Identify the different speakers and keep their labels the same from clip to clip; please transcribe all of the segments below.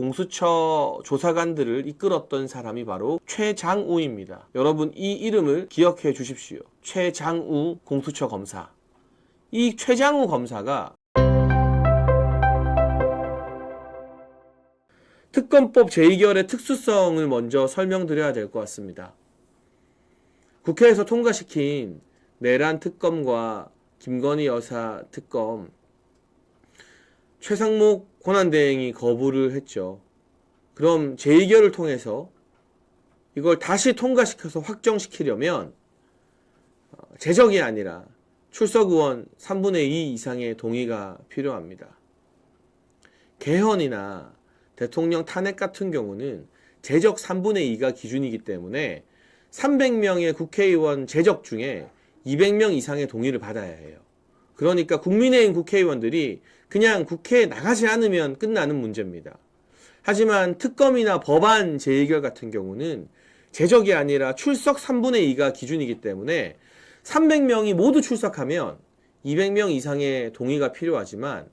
Speaker 1: 공수처 조사관들을 이끌었던 사람이 바로 최장우입니다. 여러분 이 이름을 기억해 주십시오. 최장우 공수처 검사. 이 최장우 검사가 특검법 제2결의 특수성을 먼저 설명드려야 될 것 같습니다. 국회에서 통과시킨 내란 특검과 김건희 여사 특검, 최상목 권한대행이 거부를 했죠. 그럼 제2결을 통해서 이걸 다시 통과시켜서 확정시키려면 제적이 아니라 출석 의원 3분의 2 이상의 동의가 필요합니다. 개헌이나 대통령 탄핵 같은 경우는 제적 3분의 2가 기준이기 때문에 300명의 국회의원 제적 중에 200명 이상의 동의를 받아야 해요. 그러니까 국민의힘 국회의원들이 그냥 국회에 나가지 않으면 끝나는 문제입니다. 하지만 특검이나 법안 제2결 같은 경우는 제적이 아니라 출석 3분의 2가 기준이기 때문에 300명이 모두 출석하면 200명 이상의 동의가 필요하지만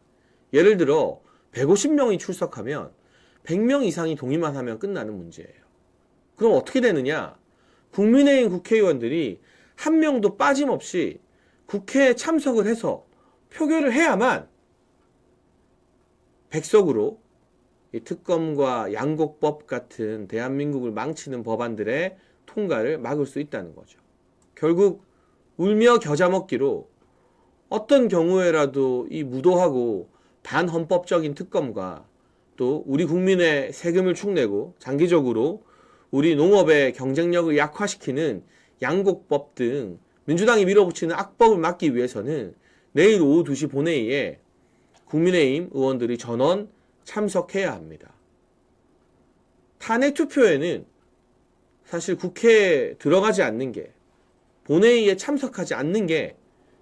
Speaker 1: 예를 들어 150명이 출석하면 100명 이상이 동의만 하면 끝나는 문제예요. 그럼 어떻게 되느냐? 국민의힘 국회의원들이 한 명도 빠짐없이 국회에 참석을 해서 표결을 해야만 백석으로 이 특검과 양곡법 같은 대한민국을 망치는 법안들의 통과를 막을 수 있다는 거죠. 결국 울며 겨자 먹기로 어떤 경우에라도 이 무도하고 반헌법적인 특검과 또 우리 국민의 세금을 축내고 장기적으로 우리 농업의 경쟁력을 약화시키는 양곡법 등 민주당이 밀어붙이는 악법을 막기 위해서는 내일 오후 2시 본회의에 국민의힘 의원들이 전원 참석해야 합니다. 탄핵 투표에는 사실 국회에 들어가지 않는 게, 본회의에 참석하지 않는 게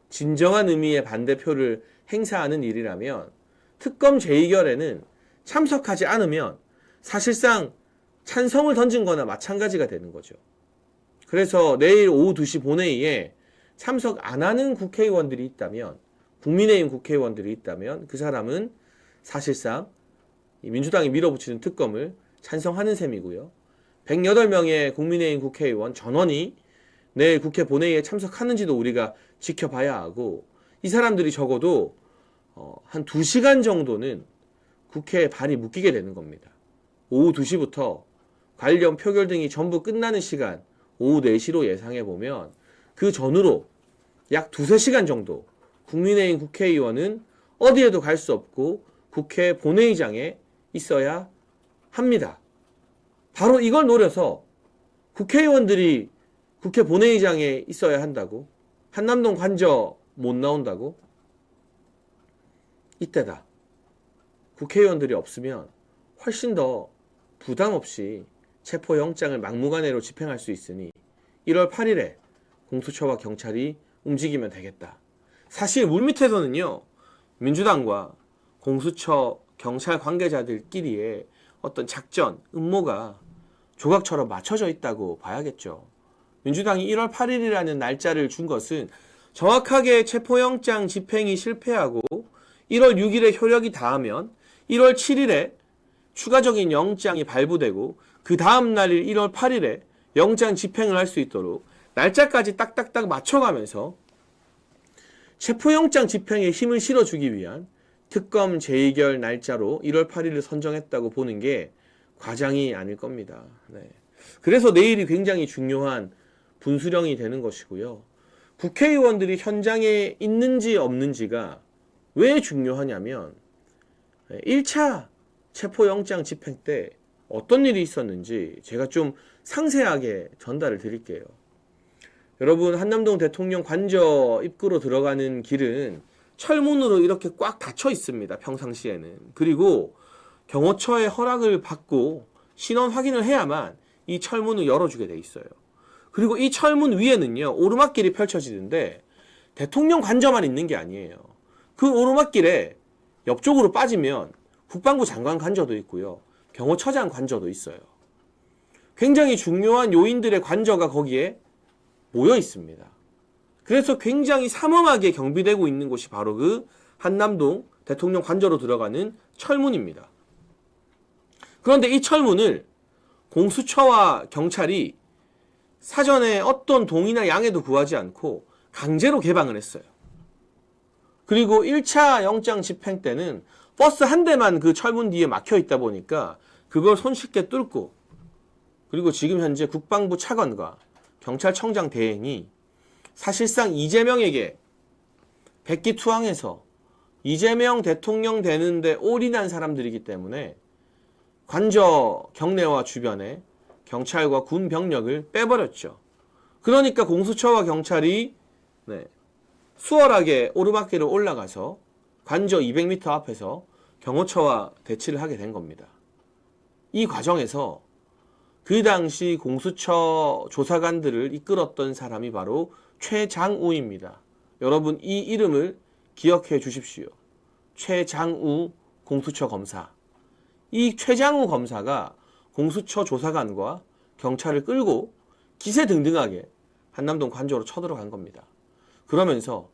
Speaker 1: 진정한 의미의 반대표를 행사하는 일이라면 특검 제2결에는 참석하지 않으면 사실상 찬성을 던진 거나 마찬가지가 되는 거죠. 그래서 내일 오후 2시 본회의에 참석 안 하는 국회의원들이 있다면, 국민의힘 국회의원들이 있다면 그 사람은 사실상 민주당이 밀어붙이는 특검을 찬성하는 셈이고요. 108명의 국민의힘 국회의원 전원이 내일 국회 본회의에 참석하는지도 우리가 지켜봐야 하고, 이 사람들이 적어도 한 2시간 정도는 국회에 발이 묶이게 되는 겁니다. 오후 2시부터 관련 표결 등이 전부 끝나는 시간 오후 4시로 예상해보면 그 전후로 약 2~3시간 정도 국민의힘 국회의원은 어디에도 갈 수 없고 국회 본회의장에 있어야 합니다. 바로 이걸 노려서 국회의원들이 국회 본회의장에 있어야 한다고? 한남동 관저 못 나온다고? 이때다. 국회의원들이 없으면 훨씬 더 부담 없이 체포영장을 막무가내로 집행할 수 있으니 1월 8일에 공수처와 경찰이 움직이면 되겠다. 사실 물밑에서는요, 민주당과 공수처, 경찰 관계자들끼리의 어떤 작전, 음모가 조각처럼 맞춰져 있다고 봐야겠죠. 민주당이 1월 8일이라는 날짜를 준 것은 정확하게 체포영장 집행이 실패하고 1월 6일에 효력이 닿으면 1월 7일에 추가적인 영장이 발부되고 그 다음 날인 1월 8일에 영장 집행을 할 수 있도록 날짜까지 딱딱딱 맞춰가면서 체포영장 집행에 힘을 실어주기 위한 특검 제2결 날짜로 1월 8일을 선정했다고 보는 게 과장이 아닐 겁니다. 네. 그래서 내일이 굉장히 중요한 분수령이 되는 것이고요. 국회의원들이 현장에 있는지 없는지가 왜 중요하냐면 1차 체포영장 집행 때 어떤 일이 있었는지 제가 좀 상세하게 전달을 드릴게요. 여러분, 한남동 대통령 관저 입구로 들어가는 길은 철문으로 이렇게 꽉 닫혀 있습니다. 평상시에는. 그리고 경호처의 허락을 받고 신원 확인을 해야만 이 철문을 열어주게 돼 있어요. 그리고 이 철문 위에는요, 오르막길이 펼쳐지는데 대통령 관저만 있는 게 아니에요. 그 오르막길에 옆쪽으로 빠지면 국방부 장관 관저도 있고요, 경호처장 관저도 있어요. 굉장히 중요한 요인들의 관저가 거기에 모여 있습니다. 그래서 굉장히 삼엄하게 경비되고 있는 곳이 바로 그 한남동 대통령 관저로 들어가는 철문입니다. 그런데 이 철문을 공수처와 경찰이 사전에 어떤 동의나 양해도 구하지 않고 강제로 개방을 했어요. 그리고 1차 영장 집행 때는 버스 한 대만 그 철문 뒤에 막혀 있다 보니까 그걸 손쉽게 뚫고, 그리고 지금 현재 국방부 차관과 경찰청장 대행이 사실상 이재명에게 백기투항해서 이재명 대통령 되는데 올인한 사람들이기 때문에 관저 경내와 주변에 경찰과 군 병력을 빼버렸죠. 그러니까 공수처와 경찰이 수월하게 오르막길을 올라가서 관저 200m 앞에서 경호처와 대치를 하게 된 겁니다. 이 과정에서 그 당시 공수처 조사관들을 이끌었던 사람이 바로 최장우입니다. 여러분 이 이름을 기억해 주십시오. 최장우 공수처 검사. 이 최장우 검사가 공수처 조사관과 경찰을 끌고 기세등등하게 한남동 관저로 쳐들어간 겁니다. 그러면서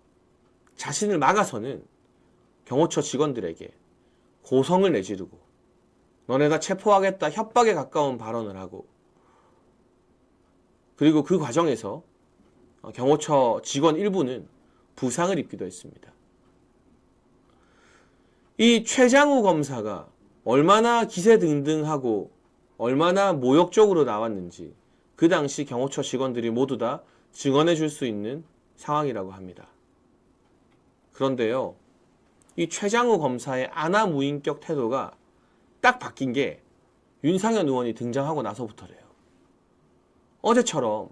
Speaker 1: 자신을 막아서는 경호처 직원들에게 고성을 내지르고 너네 다 체포하겠다 협박에 가까운 발언을 하고, 그리고 그 과정에서 경호처 직원 일부는 부상을 입기도 했습니다. 이 최장우 검사가 얼마나 기세등등하고 얼마나 모욕적으로 나왔는지 그 당시 경호처 직원들이 모두 다 증언해 줄 수 있는 상황이라고 합니다. 그런데요, 이 최장우 검사의 아나무인격 태도가 딱 바뀐 게 윤상현 의원이 등장하고 나서부터래요. 어제처럼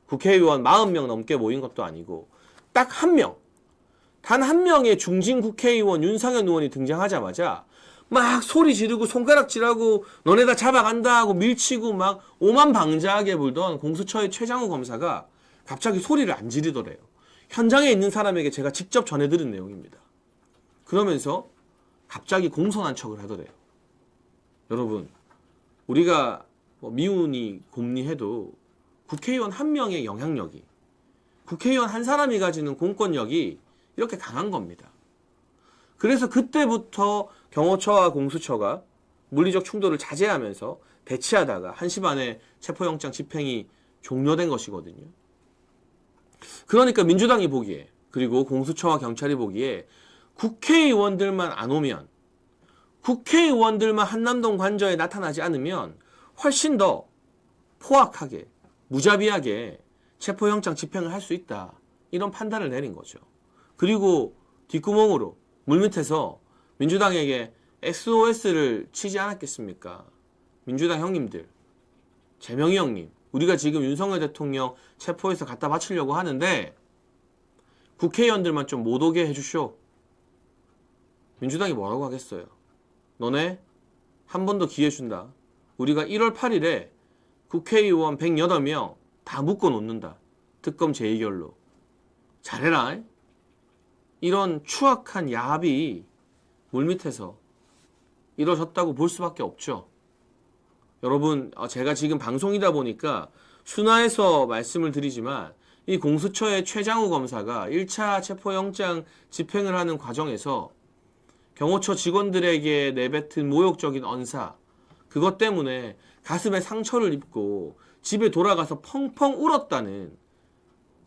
Speaker 1: 국회의원 40명 넘게 모인 것도 아니고 딱 한 명, 단 한 명의 중진 국회의원 윤상현 의원이 등장하자마자 막 소리 지르고 손가락질하고 너네 다 잡아간다 하고 밀치고 막 오만방자하게 불던 공수처의 최장우 검사가 갑자기 소리를 안 지르더래요. 현장에 있는 사람에게 제가 직접 전해들은 내용입니다. 그러면서 갑자기 공손한 척을 하더래요. 여러분, 우리가 미운이 곰니해도 국회의원 한 명의 영향력이, 국회의원 한 사람이 가지는 공권력이 이렇게 강한 겁니다. 그래서 그때부터 경호처와 공수처가 물리적 충돌을 자제하면서 대치하다가 1시 반에 체포영장 집행이 종료된 것이거든요. 그러니까 민주당이 보기에, 그리고 공수처와 경찰이 보기에 국회의원들만 안 오면, 국회의원들만 한남동 관저에 나타나지 않으면 훨씬 더 포악하게, 무자비하게 체포영장 집행을 할 수 있다. 이런 판단을 내린 거죠. 그리고 뒷구멍으로 물밑에서 민주당에게 SOS를 치지 않았겠습니까? 민주당 형님들, 재명이 형님, 우리가 지금 윤석열 대통령 체포해서 갖다 바치려고 하는데 국회의원들만 좀 못 오게 해주쇼. 민주당이 뭐라고 하겠어요? 너네 한 번 더 기회 준다. 우리가 1월 8일에 국회의원 108명 다 묶어 놓는다. 특검 재의결로. 잘해라. 이런 추악한 야합이 물밑에서 이루어졌다고 볼 수밖에 없죠. 여러분, 제가 지금 방송이다 보니까 순화해서 말씀을 드리지만 이 공수처의 최장우 검사가 1차 체포영장 집행을 하는 과정에서 경호처 직원들에게 내뱉은 모욕적인 언사, 그것 때문에 가슴에 상처를 입고 집에 돌아가서 펑펑 울었다는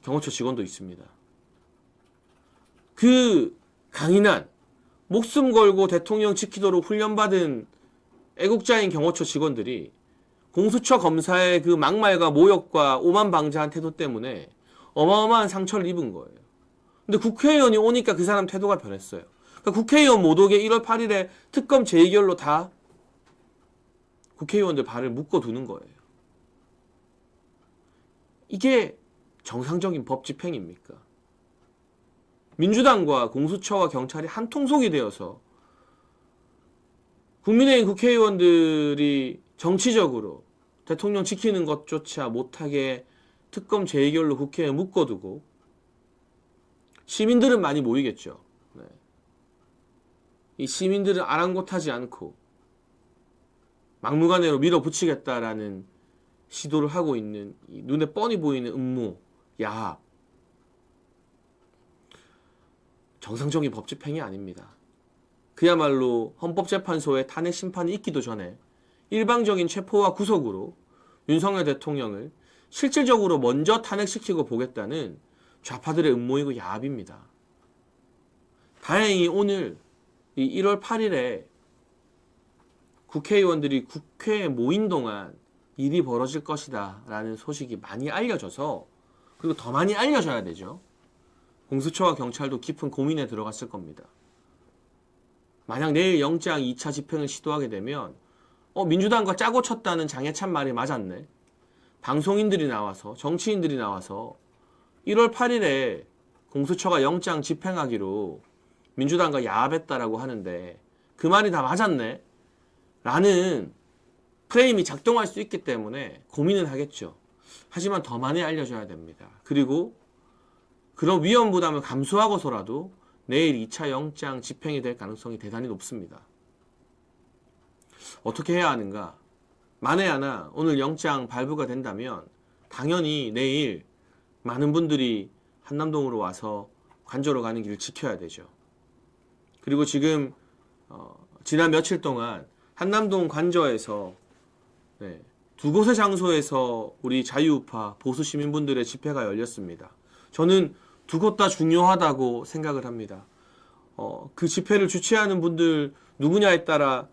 Speaker 1: 경호처 직원도 있습니다. 그 강인한, 목숨 걸고 대통령 지키도록 훈련받은 애국자인 경호처 직원들이 공수처 검사의 그 막말과 모욕과 오만방자한 태도 때문에 어마어마한 상처를 입은 거예요. 근데 국회의원이 오니까 그 사람 태도가 변했어요. 그러니까 국회의원 못 오게 1월 8일에 특검 재의결로 다 국회의원들 발을 묶어두는 거예요. 이게 정상적인 법 집행입니까? 민주당과 공수처와 경찰이 한 통속이 되어서 국민의힘 국회의원들이 정치적으로 대통령 지키는 것조차 못하게 특검 재의결로 국회에 묶어두고 시민들은 많이 모이겠죠. 네. 이 시민들은 아랑곳하지 않고 막무가내로 밀어붙이겠다라는 시도를 하고 있는 이 눈에 뻔히 보이는 음모, 야합. 정상적인 법 집행이 아닙니다. 그야말로 헌법재판소에 탄핵 심판이 있기도 전에 일방적인 체포와 구속으로 윤석열 대통령을 실질적으로 먼저 탄핵시키고 보겠다는 좌파들의 음모이고 야합입니다. 다행히 오늘 이 1월 8일에 국회의원들이 국회에 모인 동안 일이 벌어질 것이다 라는 소식이 많이 알려져서, 그리고 더 많이 알려져야 되죠. 공수처와 경찰도 깊은 고민에 들어갔을 겁니다. 만약 내일 영장 2차 집행을 시도하게 되면 민주당과 짜고 쳤다는 장해찬 말이 맞았네. 방송인들이 나와서, 정치인들이 나와서 1월 8일에 공수처가 영장 집행하기로 민주당과 야합했다라고 하는데 그 말이 다 맞았네 라는 프레임이 작동할 수 있기 때문에 고민은 하겠죠. 하지만 더 많이 알려줘야 됩니다. 그리고 그런 위험 부담을 감수하고서라도 내일 2차 영장 집행이 될 가능성이 대단히 높습니다. 어떻게 해야 하는가? 만에 하나 오늘 영장 발부가 된다면 당연히 내일 많은 분들이 한남동으로 와서 관저로 가는 길을 지켜야 되죠. 그리고 지금 지난 며칠 동안 한남동 관저에서 두 곳의 장소에서 우리 자유우파 보수 시민분들의 집회가 열렸습니다. 저는 두 곳 다 중요하다고 생각을 합니다. 그 집회를 주최하는 분들 누구냐에 따라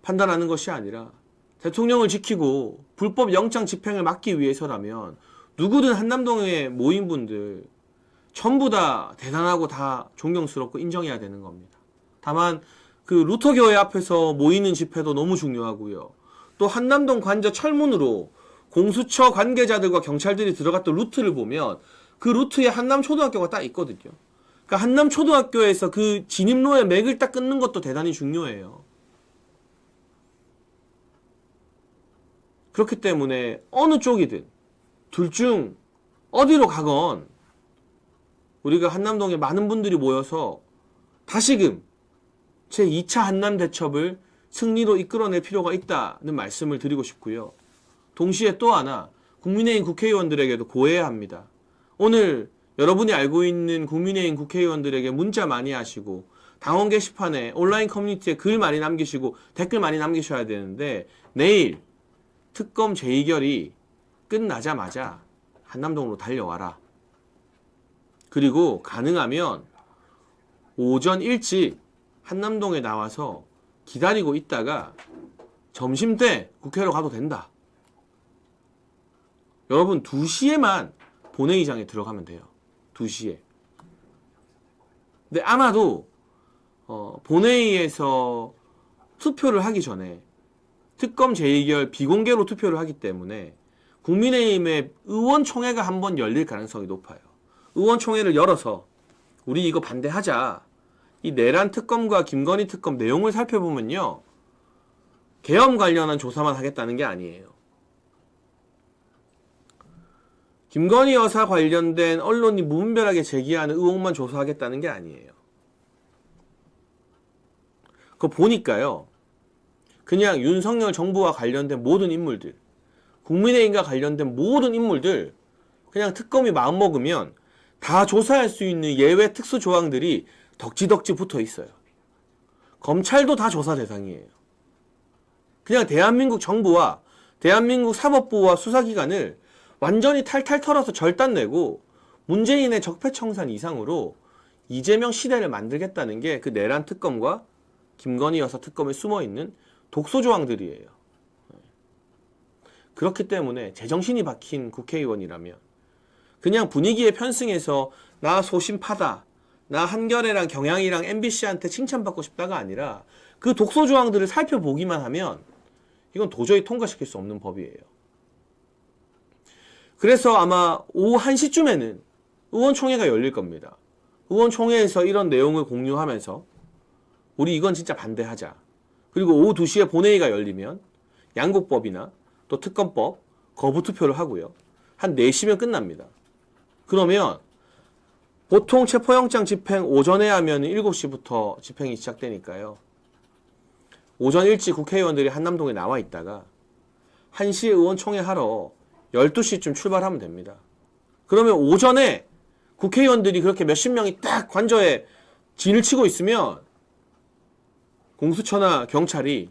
Speaker 1: 판단하는 것이 아니라 대통령을 지키고 불법 영장 집행을 막기 위해서라면 누구든 한남동에 모인 분들 전부 다 대단하고 다 존경스럽고 인정해야 되는 겁니다. 다만 그 루터교회 앞에서 모이는 집회도 너무 중요하고요. 또 한남동 관저 철문으로 공수처 관계자들과 경찰들이 들어갔던 루트를 보면 그 루트에 한남초등학교가 딱 있거든요. 그러니까 한남초등학교에서 그 진입로의 맥을 딱 끊는 것도 대단히 중요해요. 그렇기 때문에 어느 쪽이든 둘 중 어디로 가건 우리가 한남동에 많은 분들이 모여서 다시금 제2차 한남 대첩을 승리로 이끌어낼 필요가 있다는 말씀을 드리고 싶고요. 동시에 또 하나 국민의힘 국회의원들에게도 고해야 합니다. 오늘 여러분이 알고 있는 국민의힘 국회의원들에게 문자 많이 하시고 당원 게시판에 온라인 커뮤니티에 글 많이 남기시고 댓글 많이 남기셔야 되는데 내일 특검 재의결이 끝나자마자 한남동으로 달려와라. 그리고 가능하면 오전 일찍 한남동에 나와서 기다리고 있다가 점심때 국회로 가도 된다. 여러분 2시에만 본회의장에 들어가면 돼요. 2시에. 근데 아마도 본회의에서 투표를 하기 전에 특검 재의결 비공개로 투표를 하기 때문에 국민의힘의 의원총회가 한번 열릴 가능성이 높아요. 의원총회를 열어서 우리 이거 반대하자. 이 내란 특검과 김건희 특검 내용을 살펴보면요. 계엄 관련한 조사만 하겠다는 게 아니에요. 김건희 여사 관련된 언론이 무분별하게 제기하는 의혹만 조사하겠다는 게 아니에요. 그거 보니까요. 그냥 윤석열 정부와 관련된 모든 인물들, 국민의힘과 관련된 모든 인물들 그냥 특검이 마음먹으면 다 조사할 수 있는 예외 특수 조항들이 덕지덕지 붙어 있어요. 검찰도 다 조사 대상이에요. 그냥 대한민국 정부와 대한민국 사법부와 수사기관을 완전히 탈탈 털어서 절단내고 문재인의 적폐청산 이상으로 이재명 시대를 만들겠다는 게 그 내란 특검과 김건희 여사 특검에 숨어있는 독소조항들이에요. 그렇기 때문에 제정신이 박힌 국회의원이라면 그냥 분위기에 편승해서 나 소심파다, 나 한겨레랑 경향이랑 MBC한테 칭찬받고 싶다가 아니라 그 독소조항들을 살펴보기만 하면 이건 도저히 통과시킬 수 없는 법이에요. 그래서 아마 오후 1시쯤에는 의원총회가 열릴 겁니다. 의원총회에서 이런 내용을 공유하면서 우리 이건 진짜 반대하자. 그리고 오후 2시에 본회의가 열리면 양곡법이나 또 특검법 거부 투표를 하고요. 한 4시면 끝납니다. 그러면 보통 체포영장 집행 오전에 하면 7시부터 집행이 시작되니까요. 오전 일찍 국회의원들이 한남동에 나와 있다가 1시에 의원총회 하러 12시쯤 출발하면 됩니다. 그러면 오전에 국회의원들이 그렇게 몇십 명이 딱 관저에 진을 치고 있으면 공수처나 경찰이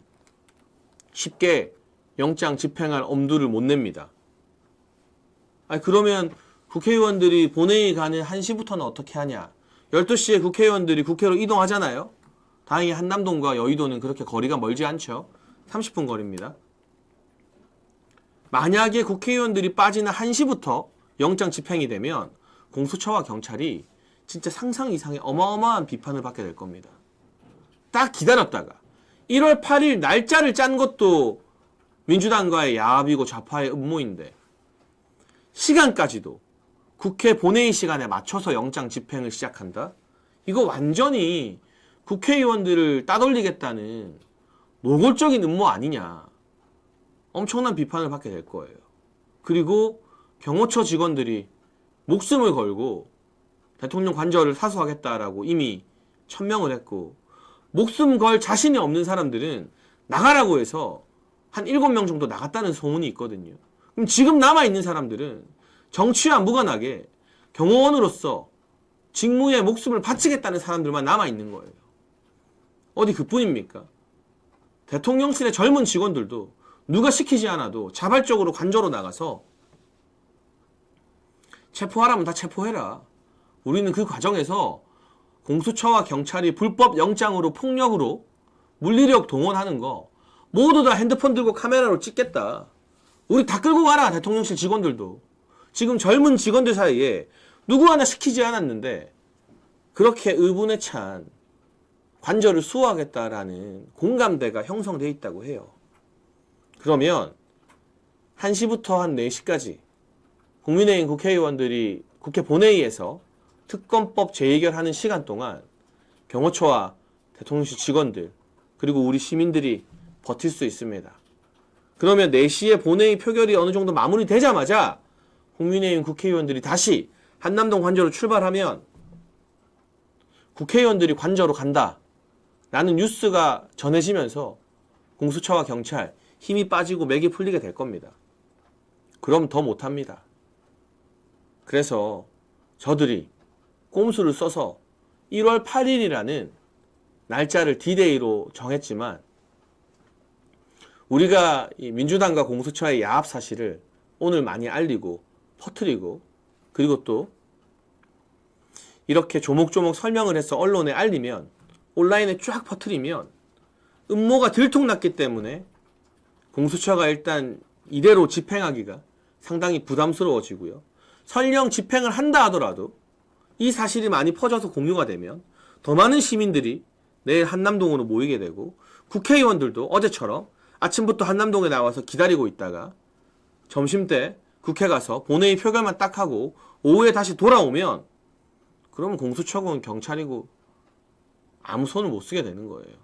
Speaker 1: 쉽게 영장 집행할 엄두를 못 냅니다. 아니, 그러면 국회의원들이 본회의 가는 1시부터는 어떻게 하냐? 12시에 국회의원들이 국회로 이동하잖아요. 다행히 한남동과 여의도는 그렇게 거리가 멀지 않죠. 30분 거리입니다. 만약에 국회의원들이 빠지는 1시부터 영장 집행이 되면 공수처와 경찰이 진짜 상상 이상의 어마어마한 비판을 받게 될 겁니다. 딱 기다렸다가 1월 8일 날짜를 짠 것도 민주당과의 야합이고 좌파의 음모인데 시간까지도 국회 본회의 시간에 맞춰서 영장 집행을 시작한다? 이거 완전히 국회의원들을 따돌리겠다는 노골적인 음모 아니냐. 엄청난 비판을 받게 될 거예요. 그리고 경호처 직원들이 목숨을 걸고 대통령 관저를 사수하겠다라고 이미 천명을 했고 목숨 걸 자신이 없는 사람들은 나가라고 해서 한 7명 정도 나갔다는 소문이 있거든요. 그럼 지금 남아있는 사람들은 정치와 무관하게 경호원으로서 직무에 목숨을 바치겠다는 사람들만 남아있는 거예요. 어디 그뿐입니까? 대통령실의 젊은 직원들도 누가 시키지 않아도 자발적으로 관저로 나가서 체포하라면 다 체포해라. 우리는 그 과정에서 공수처와 경찰이 불법 영장으로 폭력으로 물리력 동원하는 거 모두 다 핸드폰 들고 카메라로 찍겠다. 우리 다 끌고 가라. 대통령실 직원들도. 지금 젊은 직원들 사이에 누구 하나 시키지 않았는데 그렇게 의분에 찬 관저를 수호하겠다라는 공감대가 형성되어 있다고 해요. 그러면 1시부터 한 4시까지 국민의힘 국회의원들이 국회 본회의에서 특검법 재의결하는 시간 동안 경호처와 대통령실 직원들 그리고 우리 시민들이 버틸 수 있습니다. 그러면 4시에 본회의 표결이 어느 정도 마무리되자마자 국민의힘 국회의원들이 다시 한남동 관저로 출발하면 국회의원들이 관저로 간다 라는 뉴스가 전해지면서 공수처와 경찰 힘이 빠지고 맥이 풀리게 될 겁니다. 그럼 더 못합니다. 그래서 저들이 꼼수를 써서 1월 8일이라는 날짜를 D-Day로 정했지만 우리가 이 민주당과 공수처의 야합 사실을 오늘 많이 알리고 퍼뜨리고 그리고 또 이렇게 조목조목 설명을 해서 언론에 알리면 온라인에 쫙 퍼뜨리면 음모가 들통났기 때문에 공수처가 일단 이대로 집행하기가 상당히 부담스러워지고요. 설령 집행을 한다 하더라도 이 사실이 많이 퍼져서 공유가 되면 더 많은 시민들이 내일 한남동으로 모이게 되고 국회의원들도 어제처럼 아침부터 한남동에 나와서 기다리고 있다가 점심때 국회 가서 본회의 표결만 딱 하고 오후에 다시 돌아오면 그러면 공수처건 경찰이고 아무 손을 못 쓰게 되는 거예요.